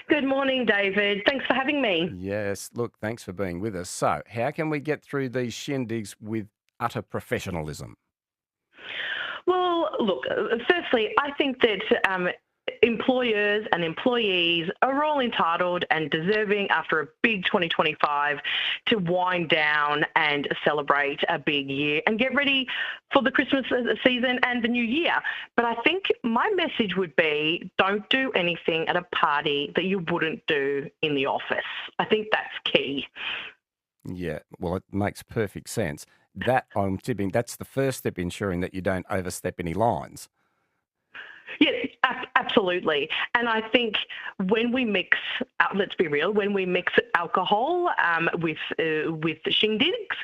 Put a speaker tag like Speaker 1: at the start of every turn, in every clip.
Speaker 1: Good morning, David. Thanks for having me.
Speaker 2: Yes, look, thanks for being with us. So, how can we get through these shindigs with utter professionalism?
Speaker 1: Well, look, firstly, I think that employers and employees are all entitled and deserving after a big 2025 to wind down and celebrate a big year and get ready for the Christmas season and the new year. But I think my message would be don't do anything at a party that you wouldn't do in the office. I think that's key.
Speaker 2: Yeah, well, it makes perfect sense. That I'm tipping that's the first step, ensuring that you don't overstep any lines.
Speaker 1: Yes, absolutely. And I think when we mix, let's be real, when we mix alcohol with shindigs,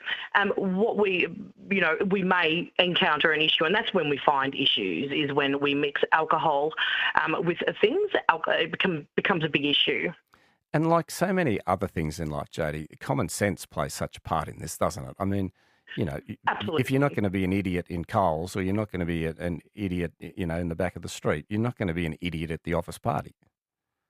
Speaker 1: we may encounter an issue, and that's when we find issues, is when we mix alcohol with things, it becomes a big issue.
Speaker 2: And like so many other things in life, Jodie, common sense plays such a part in this, doesn't it? I mean,
Speaker 1: Absolutely.
Speaker 2: if you're not going to be an idiot in Coles, or you're not going to be an idiot, in the back of the street, you're not going to be an idiot at the office party.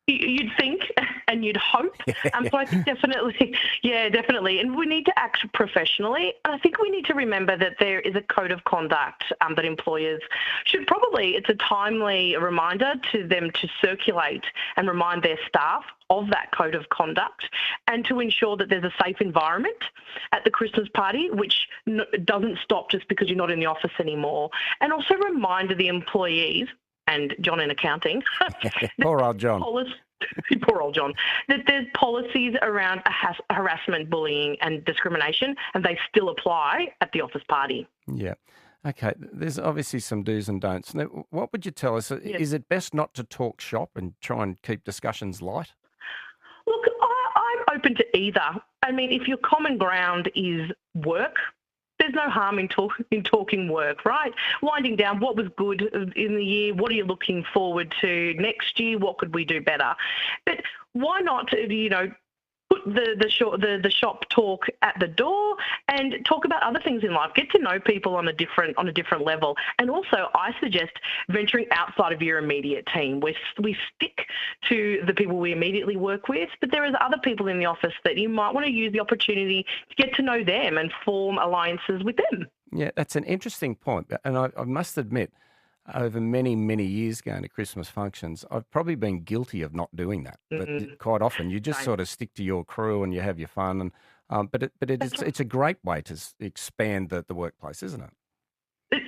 Speaker 1: You'd think and you'd hope. So I think definitely. And we need to act professionally. And I think we need to remember that there is a code of conduct that employers should it's a timely reminder to them to circulate and remind their staff of that code of conduct, and to ensure that there's a safe environment at the Christmas party, which doesn't stop just because you're not in the office anymore. And also remind the employees, and John in accounting.
Speaker 2: Poor old John.
Speaker 1: Poor old John. That there's policies around harassment, bullying and discrimination, and they still apply at the office party.
Speaker 2: Yeah. Okay, there's obviously some do's and don'ts. Now, what would you tell us?
Speaker 1: Yes.
Speaker 2: Is it best not to talk shop and try and keep discussions light?
Speaker 1: Look, I'm open to either. I mean, if your common ground is work, there's no harm in talking work, right? Winding down what was good in the year, what are you looking forward to next year, what could we do better? But why not, put the shop talk at the door and talk about other things in life. Get to know people on a different level. And also, I suggest venturing outside of your immediate team. We stick to the people we immediately work with, but there is other people in the office that you might want to use the opportunity to get to know them and form alliances with them.
Speaker 2: Yeah, that's an interesting point. And I must admit, over many, many years going to Christmas functions, I've probably been guilty of not doing that. But quite often you just sort of stick to your crew and you have your fun. And it's a great way to expand the workplace, isn't it?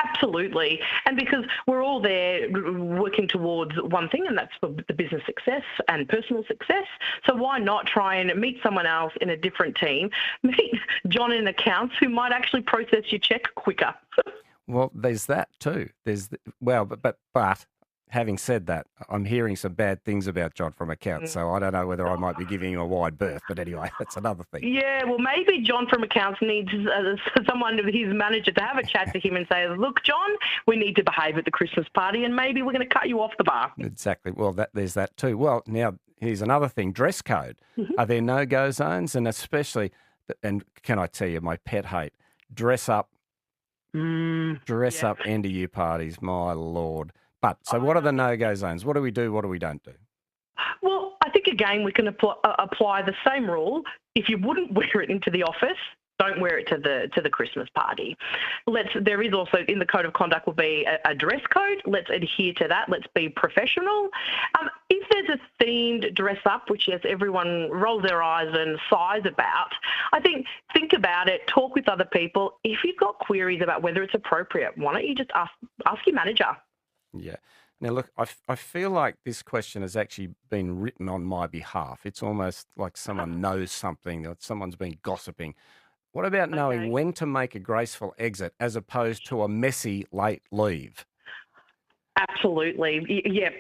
Speaker 1: Absolutely. And because we're all there working towards one thing, and that's the business success and personal success. So why not try and meet someone else in a different team, meet John in accounts who might actually process your check quicker.
Speaker 2: Well, there's that too. But having said that, I'm hearing some bad things about John from accounts, so I don't know whether I might be giving him a wide berth. But anyway, that's another thing.
Speaker 1: Yeah, well, maybe John from accounts needs someone, his manager, to have a chat to him and say, look, John, we need to behave at the Christmas party and maybe we're going to cut you off the bar.
Speaker 2: Exactly. Well, there's that too. Well, now, here's another thing, dress code. Are there no-go zones? And especially, and can I tell you, my pet hate, dress up end of year parties, my Lord. But so what are the no-go zones? What do we do? What do we don't do?
Speaker 1: Well, I think, again, we can apply the same rule. If you wouldn't wear it into the office, don't wear it to the Christmas party. There is also, in the code of conduct, will be a dress code. Let's adhere to that. Let's be professional. If there's a themed dress up, which, yes, everyone rolls their eyes and sighs about, I think about it, talk with other people. If you've got queries about whether it's appropriate, why don't you just ask your manager?
Speaker 2: Yeah. Now, look, I feel like this question has actually been written on my behalf. It's almost like someone knows something, that someone's been gossiping. What about knowing when to make a graceful exit as opposed to a messy late leave?
Speaker 1: Absolutely. Yeah,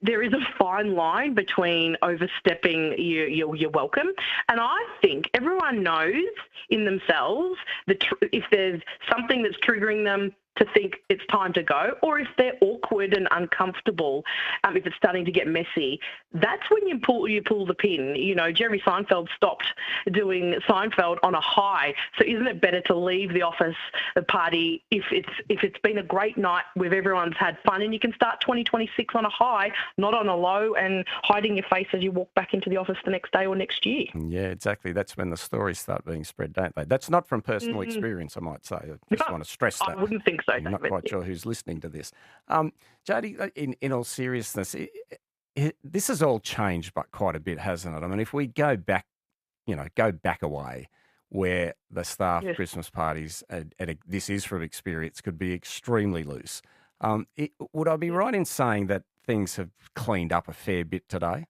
Speaker 1: there is a fine line between overstepping your welcome. And I think everyone knows in themselves that if there's something that's triggering them, to think it's time to go, or if they're awkward and uncomfortable, if it's starting to get messy, that's when you pull the pin. You know, Jerry Seinfeld stopped doing Seinfeld on a high. So isn't it better to leave the office, the party, if it's been a great night where everyone's had fun, and you can start 2026 on a high, not on a low, and hiding your face as you walk back into the office the next day or next year.
Speaker 2: Yeah, exactly. That's when the stories start being spread, don't they? That's not from personal experience, I might say. I just want to stress that.
Speaker 1: I wouldn't think so.
Speaker 2: I'm not quite sure who's listening to this. Jodie, in all seriousness, this has all changed but quite a bit, hasn't it? I mean, if we go back a way, where the staff Christmas parties, this is from experience, could be extremely loose. Would I be right in saying that things have cleaned up a fair bit today?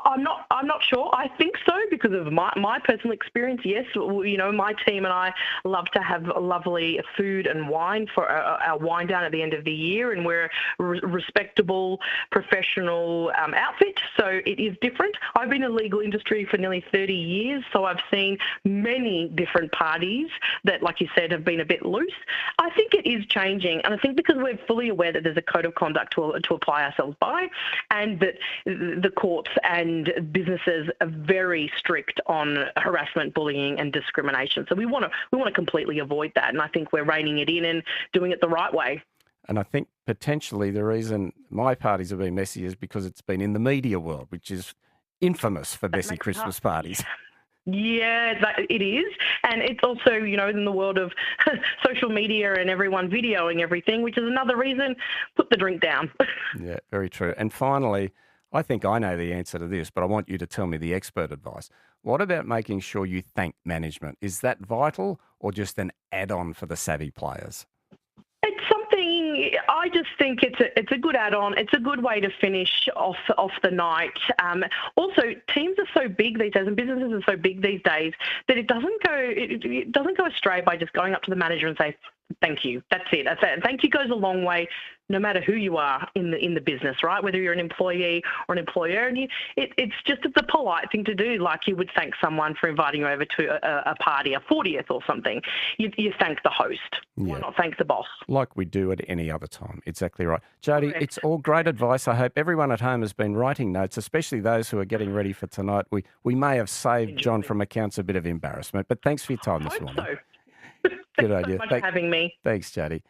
Speaker 1: I'm not sure. I think so because of my personal experience. Yes, you know, my team and I love to have lovely food and wine for our wine down at the end of the year, and we're a respectable, professional outfit, so it is different. I've been in the legal industry for nearly 30 years, so I've seen many different parties that, like you said, have been a bit loose. I think it is changing, and I think because we're fully aware that there's a code of conduct to apply ourselves by, and that the courts and businesses are very strict on harassment, bullying and discrimination. So we want to completely avoid that, and I think we're reining it in and doing it the right way.
Speaker 2: And I think potentially the reason my parties have been messy is because it's been in the media world, which is infamous for messy Christmas parties.
Speaker 1: Yeah, it is. And it's also, you know, in the world of social media and everyone videoing everything, which is another reason, put the drink down.
Speaker 2: Yeah, very true. And finally, I think I know the answer to this, but I want you to tell me the expert advice. What about making sure you thank management? Is that vital or just an add-on for the savvy players?
Speaker 1: It's something, I just think it's a good add-on. It's a good way to finish off the night. Also, teams are so big these days, and businesses are so big these days, that it doesn't go astray by just going up to the manager and say, thank you. That's it. Thank you goes a long way, no matter who you are in the business, right? Whether you're an employee or an employer, and it's just a polite thing to do. Like you would thank someone for inviting you over to a party, a 40th or something. You thank the host. Yeah. Why not thank the boss?
Speaker 2: Like we do at any other time. Exactly right. Jodie, it's all great advice. I hope everyone at home has been writing notes, especially those who are getting ready for tonight. We may have saved John from accounts a bit of embarrassment, but thanks for your time this morning.
Speaker 1: So.
Speaker 2: Good idea.
Speaker 1: Thanks so much for having me.
Speaker 2: Thanks, Jodie.